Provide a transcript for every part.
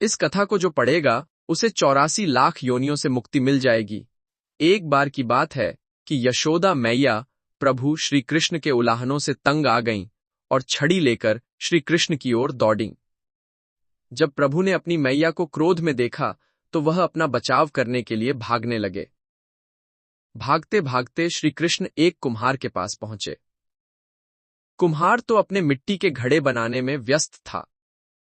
इस कथा को जो पढ़ेगा उसे 84 लाख योनियों से मुक्ति मिल जाएगी। एक बार की बात है कि यशोदा मैया प्रभु श्री कृष्ण के उलाहनों से तंग आ गईं और छड़ी लेकर श्री कृष्ण की ओर दौड़ीं। जब प्रभु ने अपनी मैया को क्रोध में देखा तो वह अपना बचाव करने के लिए भागने लगे। भागते भागते श्री कृष्ण एक कुम्हार के पास पहुंचे। कुम्हार तो अपने मिट्टी के घड़े बनाने में व्यस्त था,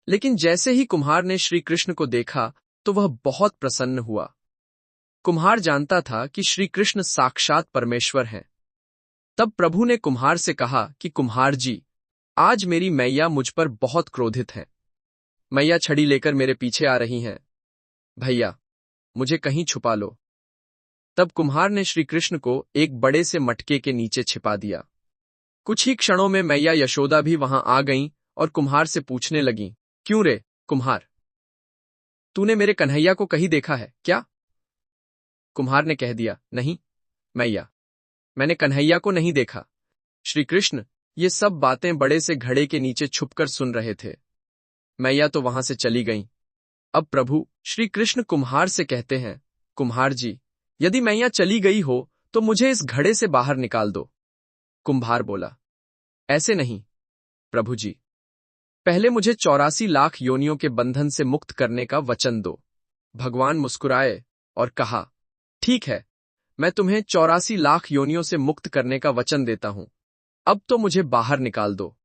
लेकिन जैसे ही कुम्हार ने श्री कृष्ण को देखा तो वह बहुत प्रसन्न हुआ। कुम्हार जानता था कि श्री कृष्ण साक्षात परमेश्वर हैं। तब प्रभु ने कुम्हार से कहा कि कुम्हार जी, आज मेरी मैया मुझ पर बहुत क्रोधित है। मैया छड़ी लेकर मेरे पीछे आ रही हैं। भैया, मुझे कहीं छुपा लो। तब कुम्हार ने श्री कृष्ण को एक बड़े से मटके के नीचे छिपा दिया। कुछ ही क्षणों में मैया यशोदा भी वहां आ गईं और कुम्हार से पूछने लगीं, क्यों रे कुम्हार, तूने मेरे कन्हैया को कहीं देखा है क्या? कुम्हार ने कह दिया, नहीं मैया, मैंने कन्हैया को नहीं देखा। श्री कृष्ण ये सब बातें बड़े से घड़े के नीचे छुपकर सुन रहे थे। मैया तो वहां से चली गईं। अब प्रभु श्री कृष्ण कुम्हार से कहते हैं, कुम्हार जी, यदि मैया चली गई हो तो मुझे इस घड़े से बाहर निकाल दो। कुम्हार बोला, ऐसे नहीं प्रभु जी, पहले मुझे 84 लाख योनियों के बंधन से मुक्त करने का वचन दो। भगवान मुस्कुराए और कहा, ठीक है, मैं तुम्हें 84 लाख योनियों से मुक्त करने का वचन देता हूं। अब तो मुझे बाहर निकाल दो।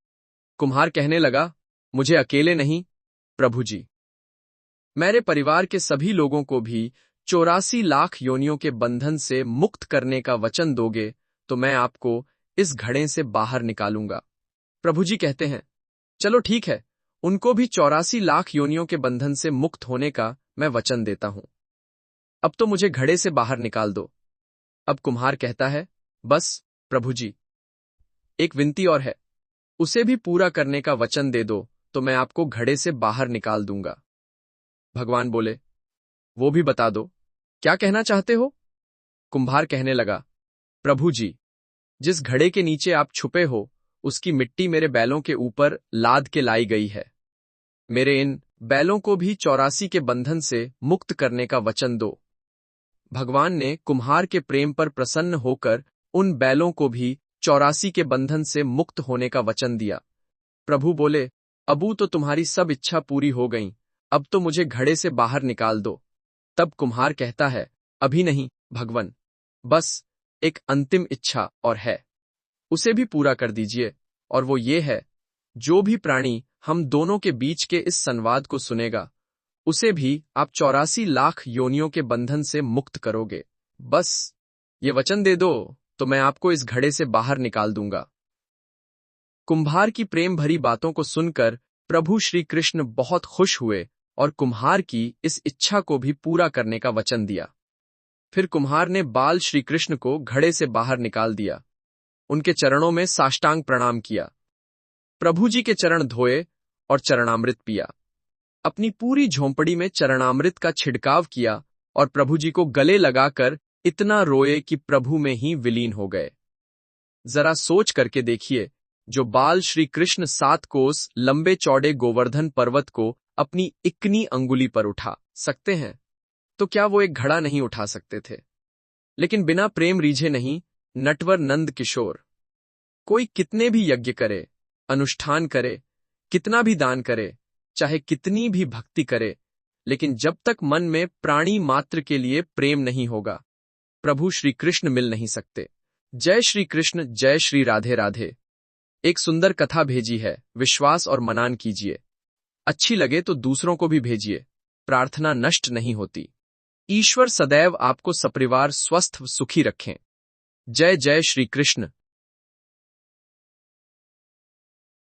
कुम्हार कहने लगा, मुझे अकेले नहीं प्रभु जी, मेरे परिवार के सभी लोगों को भी 84 लाख योनियों के बंधन से मुक्त करने का वचन दोगे तो मैं आपको इस घड़े से बाहर निकालूंगा। प्रभु जी कहते हैं, चलो ठीक है, उनको भी 84 लाख योनियों के बंधन से मुक्त होने का मैं वचन देता हूं। अब तो मुझे घड़े से बाहर निकाल दो। अब कुम्हार कहता है, बस प्रभु जी, एक विनती और है, उसे भी पूरा करने का वचन दे दो तो मैं आपको घड़े से बाहर निकाल दूंगा। भगवान बोले, वो भी बता दो, क्या कहना चाहते हो? कुम्हार कहने लगा, प्रभु जी, जिस घड़े के नीचे आप छुपे हो उसकी मिट्टी मेरे बैलों के ऊपर लाद के लाई गई है। मेरे इन बैलों को भी 84 के बंधन से मुक्त करने का वचन दो। भगवान ने कुम्हार के प्रेम पर प्रसन्न होकर उन बैलों को भी 84 के बंधन से मुक्त होने का वचन दिया। प्रभु बोले, अबू तो तुम्हारी सब इच्छा पूरी हो गई, अब तो मुझे घड़े से बाहर निकाल दो। तब कुम्हार कहता है, अभी नहीं भगवान, बस एक अंतिम इच्छा और है, उसे भी पूरा कर दीजिए, और वो ये है, जो भी प्राणी हम दोनों के बीच के इस संवाद को सुनेगा उसे भी आप 84 लाख योनियों के बंधन से मुक्त करोगे। बस ये वचन दे दो तो मैं आपको इस घड़े से बाहर निकाल दूंगा। कुम्हार की प्रेम भरी बातों को सुनकर प्रभु श्री कृष्ण बहुत खुश हुए और कुम्हार की इस इच्छा को भी पूरा करने का वचन दिया। फिर कुम्हार ने बाल श्री कृष्ण को घड़े से बाहर निकाल दिया, उनके चरणों में साष्टांग प्रणाम किया, प्रभु जी के चरण धोए और चरणामृत पिया, अपनी पूरी झोंपड़ी में चरणामृत का छिड़काव किया और प्रभु जी को गले लगाकर इतना रोए कि प्रभु में ही विलीन हो गए। जरा सोच करके देखिए, जो बाल श्री कृष्ण 7 कोस लंबे चौड़े गोवर्धन पर्वत को अपनी इक्नी अंगुली पर उठा सकते हैं, तो क्या वो एक घड़ा नहीं उठा सकते थे? लेकिन बिना प्रेम रीझे नहीं, नटवर नंद किशोर। कोई कितने भी यज्ञ करे, अनुष्ठान करे, कितना भी दान करे, चाहे कितनी भी भक्ति करे, लेकिन जब तक मन में प्राणी मात्र के लिए प्रेम नहीं होगा, प्रभु श्री कृष्ण मिल नहीं सकते। जय श्री कृष्ण, जय श्री राधे राधे। एक सुंदर कथा भेजी है, विश्वास और मनान कीजिए। अच्छी लगे तो दूसरों को भी भेजिए, प्रार्थना नष्ट नहीं होती। ईश्वर सदैव आपको सपरिवार स्वस्थ व सुखी रखें। जय जय श्री कृष्ण।